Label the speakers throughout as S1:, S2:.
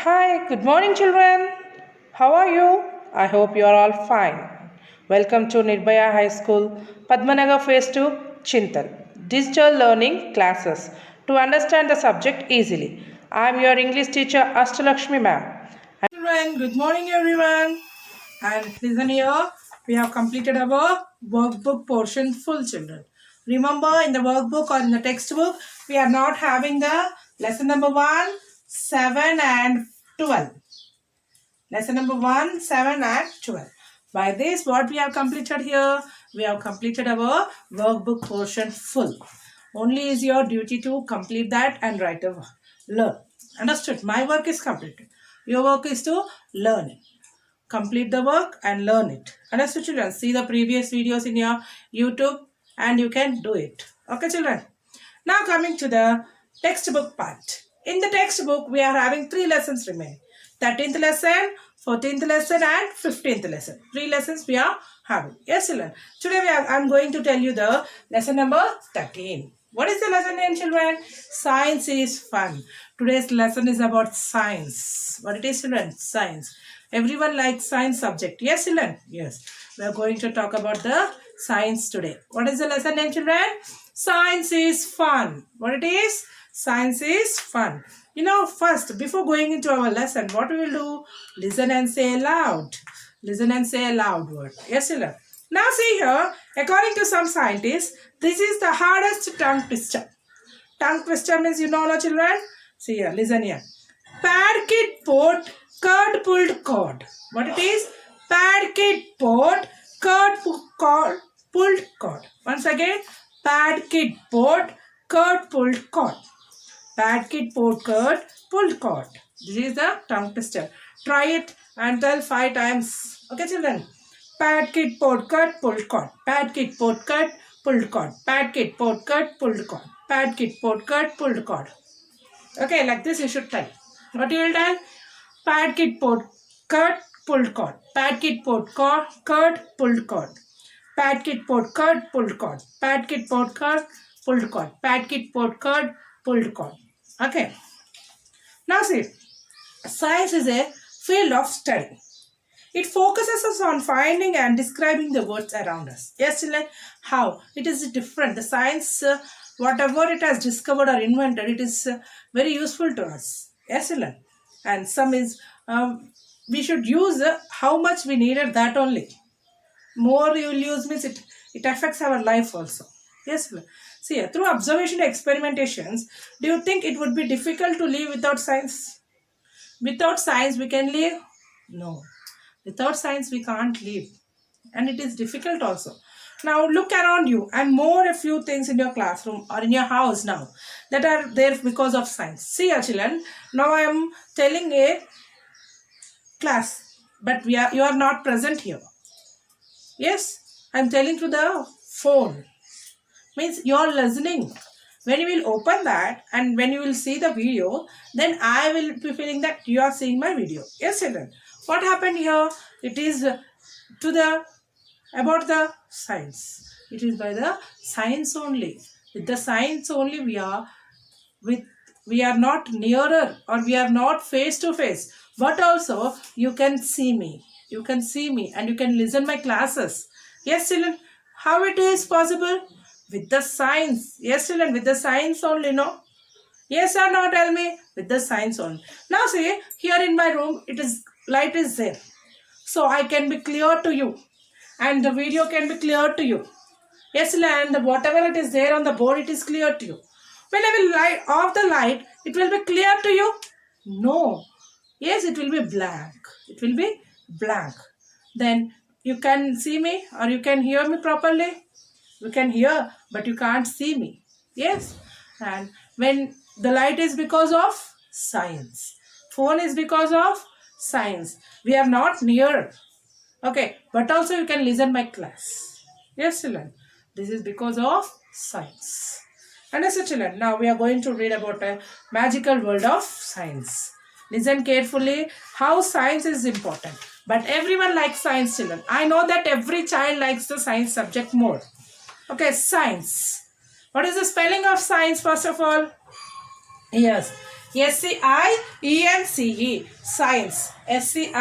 S1: Hi, good morning, children. How are you? I hope you are all fine. Welcome to Nirbhaya High School, Padmanagar Phase 2, Chintal, Digital Learning Classes to understand the subject easily. I am your English teacher, Astalakshmi ma'am. Children, good morning, everyone. And listen here, we have completed our workbook portion full, children. Remember, in the workbook or in the textbook, we are not having the lesson number 1, 7 and 12. Lesson number 1, 7 and 12. By this, what we have completed here? We have completed our workbook portion full. Only is your duty to complete that and write a learn. Understood? My work is completed. Your work is to learn it. Complete the work and learn it. Understood, children? See the previous videos in your YouTube and you can do it. Okay, children? Now coming to the textbook part. In the textbook, we are having 3 lessons remaining. 13th lesson, 14th lesson and 15th lesson. 3 lessons we are having. Yes, children. Today I am going to tell you the lesson number 13. What is the lesson name, children? Science is fun. Today's lesson is about science. What it is, children? Science. Everyone likes science subject. Yes, children? Yes. We are going to talk about the science today. What is the lesson name, children? Science is fun. What it is? Science is fun. You know, first, before going into our lesson, what we will do? Listen and say aloud. Listen and say a loud word. Yes, children? Now see here, according to some scientists, this is the hardest tongue twister. Tongue twister means, you know, no, children? See here, listen here. Pad kid pot, curd pulled cord. What it is? Pad kid pot, curd pulled cord. Once again, pad kid pot, curd pulled cord. Pad kid pot, curd pulled cord. This is the tongue twister. Try it and tell 5 times. Okay, children? Pad kid pot, curd pulled cord. Pad kid pot, curd pulled cord. Pad kid pot, curd pulled cord. Pad kid pot, curd pulled cord. Okay, like this you should tell. What you will tell? Pad kid pot, curd pulled cord. Pad kid pot, curd pulled cord. Pad kid pot, curd pulled cord. Pad kid pot, curd pulled cord. Pad kid pot, curd pulled cord. Okay. Now see, science is a field of study. It focuses us on finding and describing the worlds around us. Yes, children, how? It is different. The science, whatever it has discovered or invented, it is very useful to us. Yes, children. And some is, we should use how much we needed, that only. More you will use means it affects our life also. Yes, children. See, through observation and experimentations, do you think it would be difficult to live without science? Without science, we can live? No. Without science, we can't live. And it is difficult also. Now, look around you and more a few things in your classroom or in your house now that are there because of science. See, children, now I am telling a class, but you are not present here. Yes, I am telling through the phone. Means you are listening. When you will open that and when you will see the video, then I will be feeling that you are seeing my video. Yes, children. What happened here? It is about the science. It is by the science only. With the science only we are not nearer or we are not face to face. But also you can see me. You can see me and you can listen my classes. Yes, children. How it is possible? With the science. Yes, children. With the science only, no? Yes or no? Tell me. With the science only. Now see, here in my room, light is there. So I can be clear to you. And the video can be clear to you. Yes, and whatever it is there on the board, it is clear to you. When I will light off the light, it will be clear to you? No. Yes, it will be blank. It will be blank. Then you can see me or you can hear me properly. You can hear, but you can't see me. Yes. And when the light is because of science. Phone is because of science. We are not near. Okay. But also you can listen my class. Yes, children. This is because of science. Understood, children? Now we are going to read about a magical world of science. Listen carefully how science is important. But everyone likes science, children. I know that every child likes the science subject more. Okay, science. What is the spelling of science first of all? Yes. S-C-I-E-N-C-E, science. S-C-I-E-N-C-E,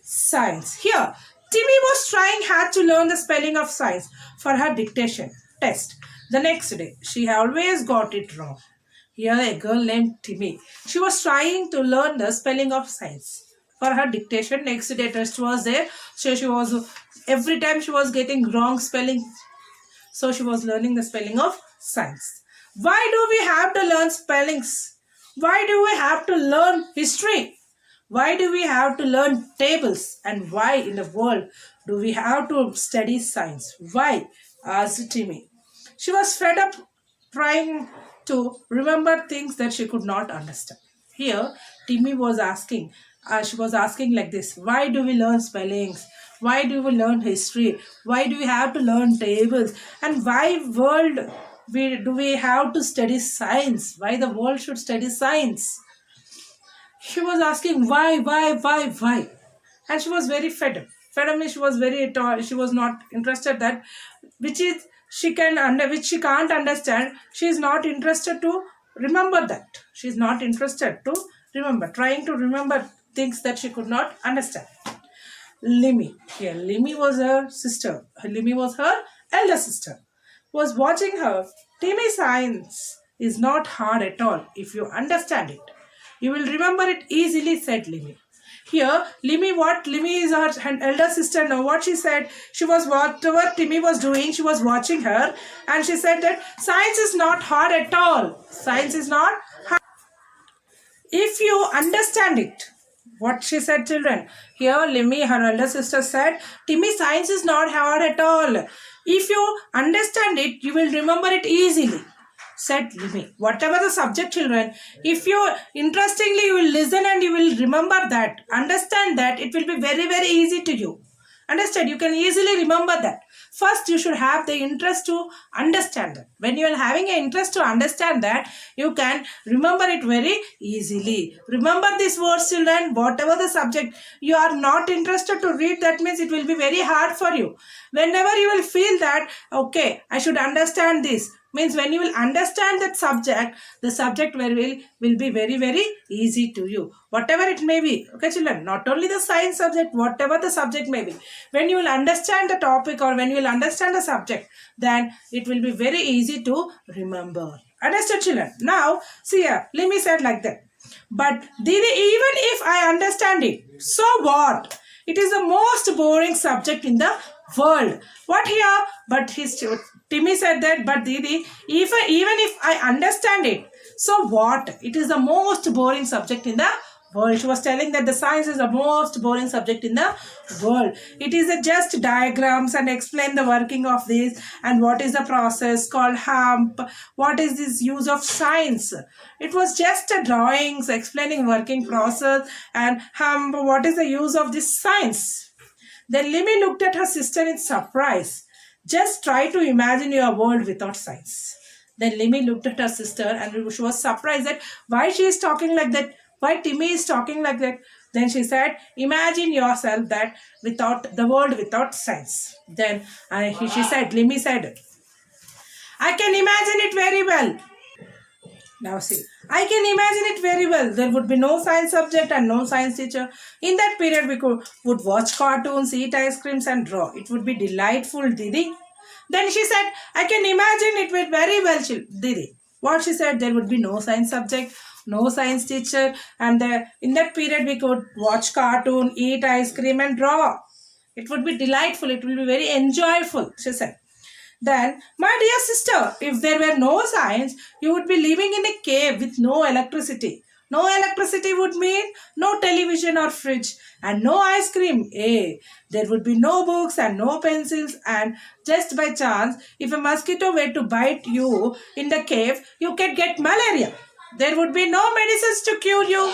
S1: science. Here, Timmy was trying hard to learn the spelling of science for her dictation test. The next day, she always got it wrong. Here, a girl named Timmy. She was trying to learn the spelling of science for her dictation. Next day test was there. So she was every time she was getting wrong spelling. So she was learning the spelling of science. Why do we have to learn spellings? Why do we have to learn history? Why do we have to learn tables? And why in the world do we have to study science? Why? Asked Timmy. She was fed up trying to remember things that she could not understand. Here, Timmy was asking, she was asking like this: why do we learn spellings? Why do we learn history? Why do we have to learn tables? And why do we have to study science? Why the world should study science? She was asking why, and she was very fed up. Fed up means she was very she was not interested that which is she can under which she can't understand. She is not interested to remember that. She is not interested to remember, trying to remember things that she could not understand. Limmy. Here, Limmy was her sister. Limmy was her elder sister. Was watching her. Timmy, science is not hard at all if you understand it. You will remember it easily, said Limmy. Here, Limmy is her elder sister. Now, what she said, she was whatever Timmy was doing, she was watching her, and she said that science is not hard at all. Science is not hard if you understand it. What she said, children? Here, Limmy, her elder sister, said, Timmy, science is not hard at all. If you understand it, you will remember it easily, said Limmy. Whatever the subject, children, if you interestingly you will listen and you will remember that, understand that, it will be very, very easy to you. Understand? You can easily remember that. First, you should have the interest to understand that. When you are having an interest to understand that, you can remember it very easily. Remember these words, children. Whatever the subject you are not interested to read, that means it will be very hard for you. Whenever you will feel that, okay, I should understand this, means when you will understand that subject, the subject will be very, very easy to you. Whatever it may be. Okay, children, not only the science subject, whatever the subject may be. When you will understand the topic or when you will understand the subject, then it will be very easy to remember. Understood, children? Now, see here, Limmy said like that. But Didi, even if I understand it, so what? It is the most boring subject in the world. What here? But Timmy said that, but Didi, even if I understand it, so what? It is the most boring subject in the world. She was telling that the science is the most boring subject in the world. It is just diagrams and explain the working of this and what is the process called hump. What is this use of science? It was just a drawings explaining working process and hump. What is the use of this science? Then Limmy looked at her sister in surprise. Just try to imagine your world without science. Then Limmy looked at her sister and she was surprised that why she is talking like that. Why Timmy is talking like that? Then she said, imagine yourself that without the world without science. Then Limmy said, I can imagine it very well. Now see, I can imagine it very well. There would be no science subject and no science teacher. In that period, we would watch cartoons, eat ice creams and draw. It would be delightful, Didi. Then she said, I can imagine it very well, Didi. What she said, there would be no science subject, no science teacher, and in that period we could watch cartoon, eat ice cream and draw. It would be delightful. It will be very enjoyable, she said. Then, my dear sister, if there were no science, you would be living in a cave with no electricity. No electricity would mean no television or fridge and no ice cream. There would be no books and no pencils, and just by chance, if a mosquito were to bite you in the cave, you could get malaria. There would be no medicines to cure you.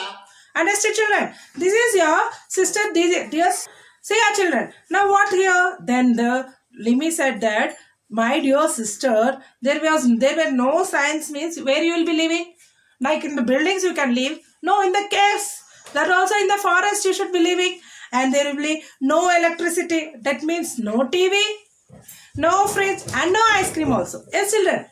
S1: Understood, children? This is your sister, dear. See your children. Now what here? Then the Limmy said that, my dear sister, there were no science means where you will be living. Like in the buildings you can live. No, in the caves. That also in the forest you should be living. And there will be no electricity. That means no TV, no fridge and no ice cream also. Yes, children.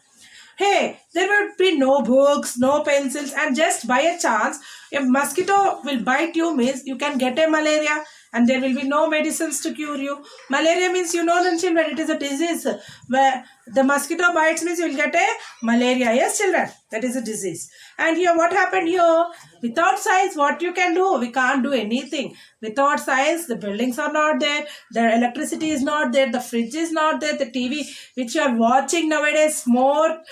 S1: Hey, There will be no books, no pencils, and just by a chance, a mosquito will bite you means you can get a malaria, and there will be no medicines to cure you. Malaria means, you know, children, it is a disease where the mosquito bites means you will get a malaria. Yes, children, that is a disease. And here, what happened here? Without science, what you can do? We can't do anything. Without science, the buildings are not there, the electricity is not there, the fridge is not there, the TV which you are watching nowadays, more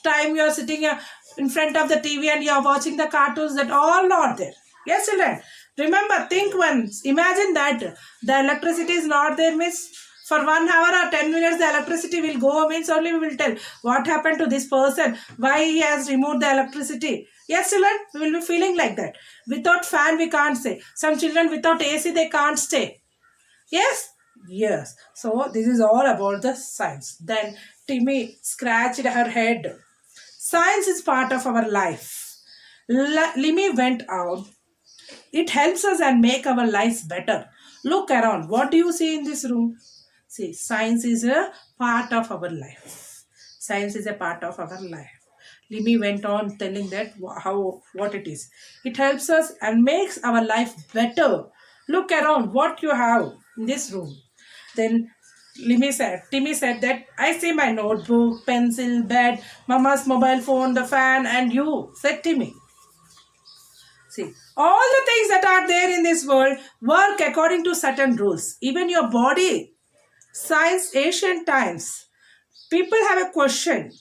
S1: time you are sitting in front of the TV and you are watching the cartoons, that all not there. Yes, children. Remember, think once. Imagine that the electricity is not there means for 1 hour or 10 minutes the electricity will go means only we will tell what happened to this person, why he has removed the electricity. Yes, children, we will be feeling like that. Without fan we can't stay. Some children without AC they can't stay. Yes? Yes. So this is all about the science. Then Timmy scratched her head. Science is part of our life. Limi went out. It helps us and make our lives better. Look around. What do you see in this room? See, science is a part of our life. Science is a part of our life. Limi went on telling that what it is. It helps us and makes our life better. Look around what you have in this room. Then Timmy said that I see my notebook, pencil, bed, mama's mobile phone, the fan, and you, said Timmy. See, all the things that are there in this world work according to certain rules. Even your body, science, ancient times. People have questioned,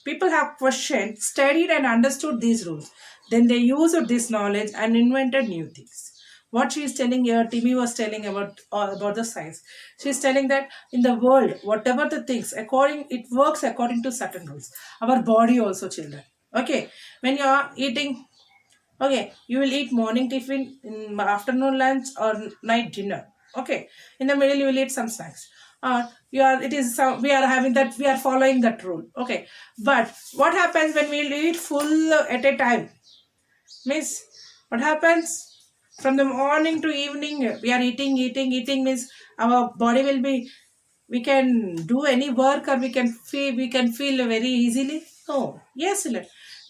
S1: studied and understood these rules. Then they used this knowledge and invented new things. What she is telling here, Timmy was telling about the science. She is telling that in the world, whatever the things, it works according to certain rules. Our body also, children. Okay, when you are eating, okay, you will eat morning tiffin, in afternoon lunch or night dinner. Okay, in the middle you will eat some snacks. We are having that, we are following that rule. Okay, but what happens when we eat full at a time? Means what happens? From the morning to evening, we are eating means our body will be, we can do any work or we can feel very easily. No. Yes,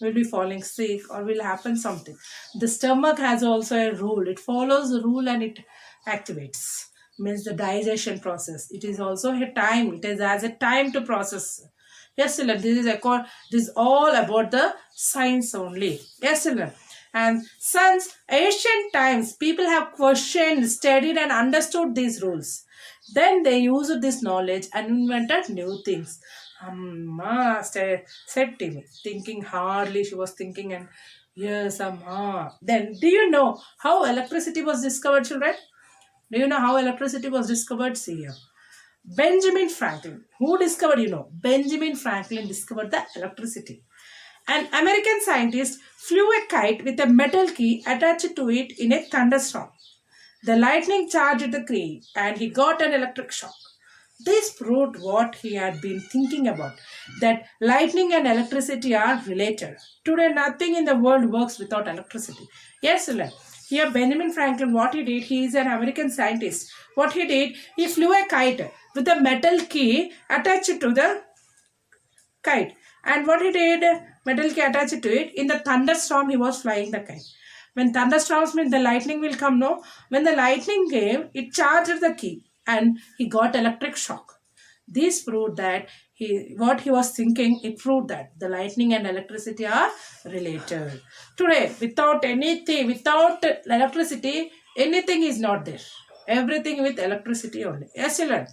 S1: we'll be falling sick or will happen something. The stomach has also a rule. It follows the rule and it activates. Means the digestion process. It is also a time. It is as a time to process. Yes, children, this is all about the science only. Yes, children. And since ancient times, people have questioned, studied and understood these rules. Then they used this knowledge and invented new things. Amma said Timmy, thinking hardly. She was thinking, and yes, Amma. Then, do you know how electricity was discovered, children? Do you know how electricity was discovered? See here. Benjamin Franklin. Who discovered, Benjamin Franklin discovered the electricity. An American scientist flew a kite with a metal key attached to it in a thunderstorm. The lightning charged the key and he got an electric shock. This proved what he had been thinking about, that lightning and electricity are related. Today, nothing in the world works without electricity. Yes, children. Here, Benjamin Franklin, what he did, he is an American scientist. What he did, he flew a kite with a metal key attached to the kite. And what he did, metal key attached to it, in the thunderstorm, he was flying the kite. When thunderstorms mean the lightning will come, no? When the lightning came, it charged the key and he got electric shock. This proved that what he was thinking, it proved that the lightning and electricity are related. Today, without electricity, anything is not there. Everything with electricity only. Yes, children.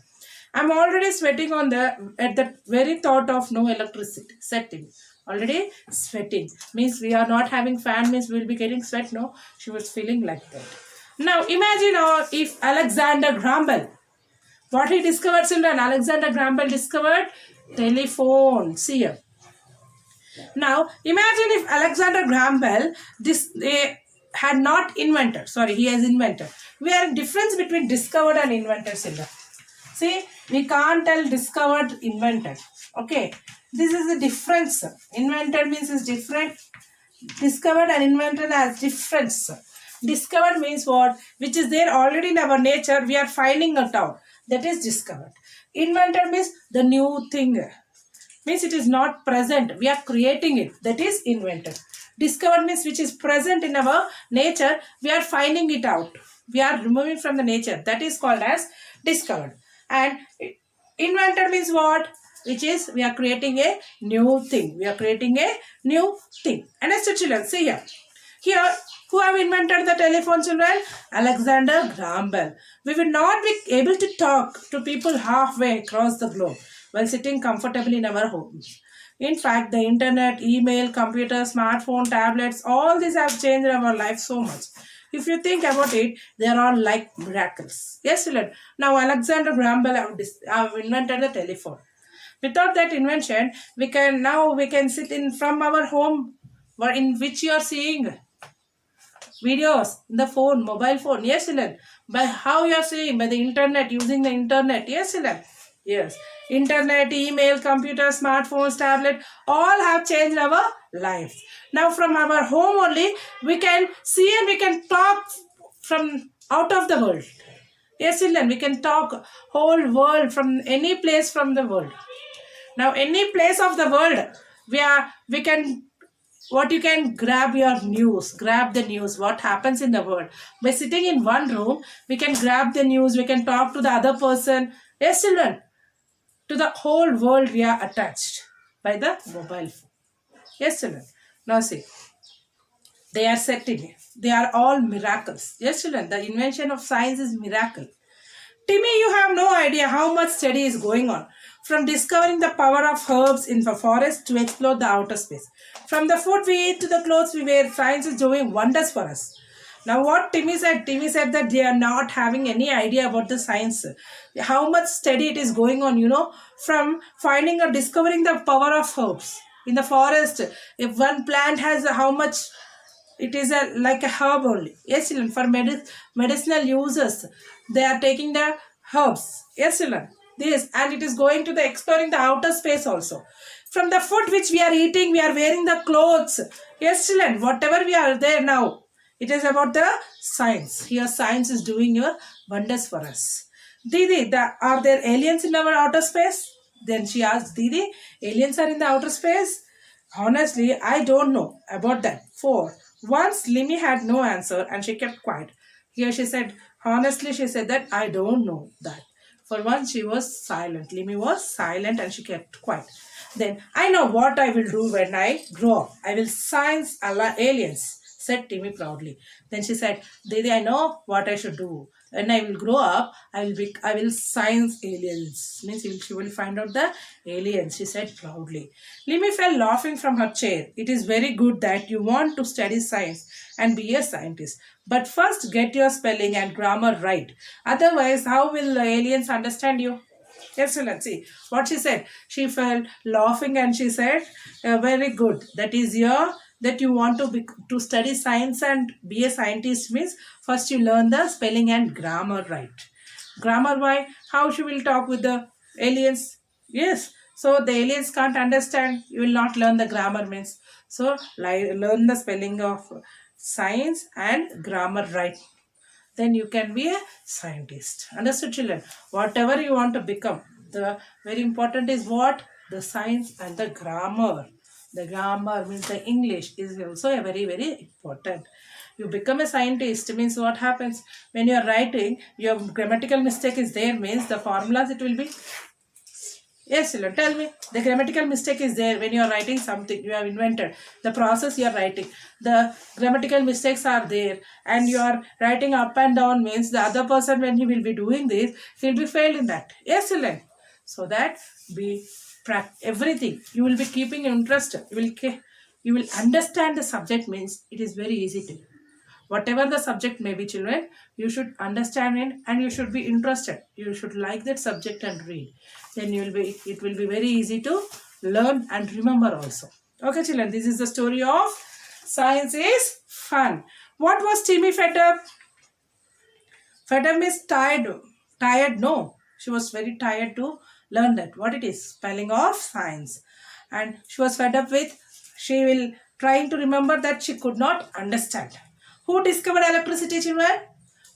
S1: I'm already sweating at the very thought of no electricity. Setting. Already sweating. Means we are not having fan, means we will be getting sweat. No, she was feeling like that. Now imagine if Alexander Graham Bell, what he discovered, children? Alexander Graham Bell discovered telephone. See here. Now imagine if Alexander Graham Bell had not invented. Sorry, he has invented. We are in difference between discovered and invented, children. See, we can't tell discovered, invented. Okay, this is the difference. Invented means is different. Discovered and invented as difference. Discovered means what? Which is there already in our nature. We are finding it out. That is discovered. Invented means the new thing. means it is not present. We are creating it. That is invented. Discovered means which is present in our nature. We are finding it out. We are removing from the nature. That is called as discovered. And invented means what? Which is we are creating a new thing. We are creating a new thing. Understood, children? See here. Here, who have invented the telephone, children? Alexander Graham Bell. We will not be able to talk to people halfway across the globe while sitting comfortably in our homes. In fact, the internet, email, computer, smartphone, tablets, all these have changed our life so much. If you think about it, they are all like miracles. Yes, children. Now, Alexander Graham Bell have invented the telephone. Without that invention, we can sit in from our home, in which you are seeing videos in the phone, mobile phone. Yes, children. By how you are seeing? By the internet, using the internet. Yes, children. Yes. Internet, email, computer, smartphones, tablet, all have changed our lives. Now from our home only, we can see and we can talk from out of the world. Yes, children, we can talk whole world from any place from the world. Now any place of the world, we can what you can grab your news, grab the news, what happens in the world. By sitting in one room, we can grab the news, we can talk to the other person. Yes, children, to the whole world we are attached by the mobile phone. Yes, children. Now see, they are setting. They are all miracles. Yes, children. The invention of science is miracle. Timmy, you have no idea how much study is going on. From discovering the power of herbs in the forest to explore the outer space. From the food we eat to the clothes we wear, science is doing wonders for us. Now what Timmy said that they are not having any idea about the science. How much study it is going on, from finding or discovering the power of herbs. In the forest, if one plant has how much, it is like a herb only. Yes, children, for medicinal uses, they are taking the herbs. Yes, children, this, and it is going to the exploring the outer space also. From the food which we are eating, we are wearing the clothes. Yes, children, whatever we are there now, it is about the science. Here, science is doing your wonders for us. Didi, are there aliens in our outer space? Then she asked, Didi, aliens are in the outer space? Honestly, I don't know about that. For once, Limi had no answer and she kept quiet. Here she said, honestly, she said that I don't know that. For once, she was silent. Limi was silent and she kept quiet. Then, I know what I will do when I grow up. I will science aliens, said Timmy proudly. Then she said, Didi, I know what I should do. When I will grow up, I will science aliens. Means she will find out the aliens, she said proudly. Limi fell laughing from her chair. It is very good that you want to study science and be a scientist. But first get your spelling and grammar right. Otherwise, how will the aliens understand you? Yes, so let's see what she said. She fell laughing and she said, very good. That you want to study science and be a scientist means first you learn the spelling and grammar right. Grammar, why? How she will talk with the aliens? Yes. So the aliens can't understand. You will not learn the grammar means. So learn the spelling of science and grammar right. Then you can be a scientist. Understood, children? Whatever you want to become, the very important is what? The science and the grammar. The grammar means the English is also a very, very important. You become a scientist means what happens when you are writing, your grammatical mistake is there means the formulas it will be. Yes, children, tell me. The grammatical mistake is there when you are writing something you have invented. The process you are writing. The grammatical mistakes are there and you are writing up and down means the other person when he will be doing this, he will be failed in that. Yes, children. So that we practice everything. You will be keeping interest. You will understand the subject means it is very easy to. Whatever the subject may be, children, you should understand it and you should be interested. You should like that subject and read. Then it will be very easy to learn and remember also. Okay, children, this is the story of science is fun. What was Timmy fed up? Fed up means tired. Tired? No. She was very tired to learn that. What it is? Spelling of science. And she was fed up with, she will trying to remember that she could not understand. Who discovered electricity, children?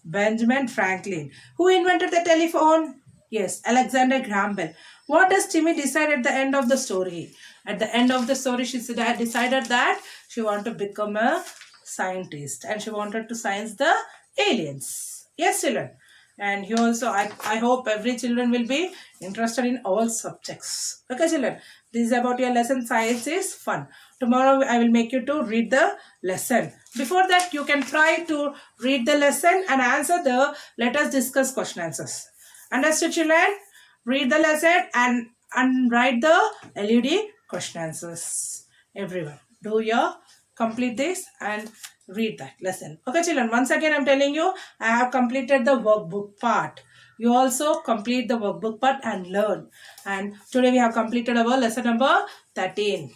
S1: Benjamin Franklin. Who invented the telephone? Yes, Alexander Graham Bell. What does Timmy decide at the end of the story? At the end of the story, she decided that she wanted to become a scientist and she wanted to science the aliens. Yes, children. And you also, I hope every children will be interested in all subjects. Okay, children. This is about your lesson. Science is fun. Tomorrow I will make you to read the lesson. Before that, you can try to read the lesson and answer the let us discuss question answers. Understood, children? Read the lesson and write the LED question answers. Everyone, do your complete this and read that lesson. Okay, children. Once again, I'm telling you, I have completed the workbook part. You also complete the workbook part and learn. And today we have completed our lesson number 13.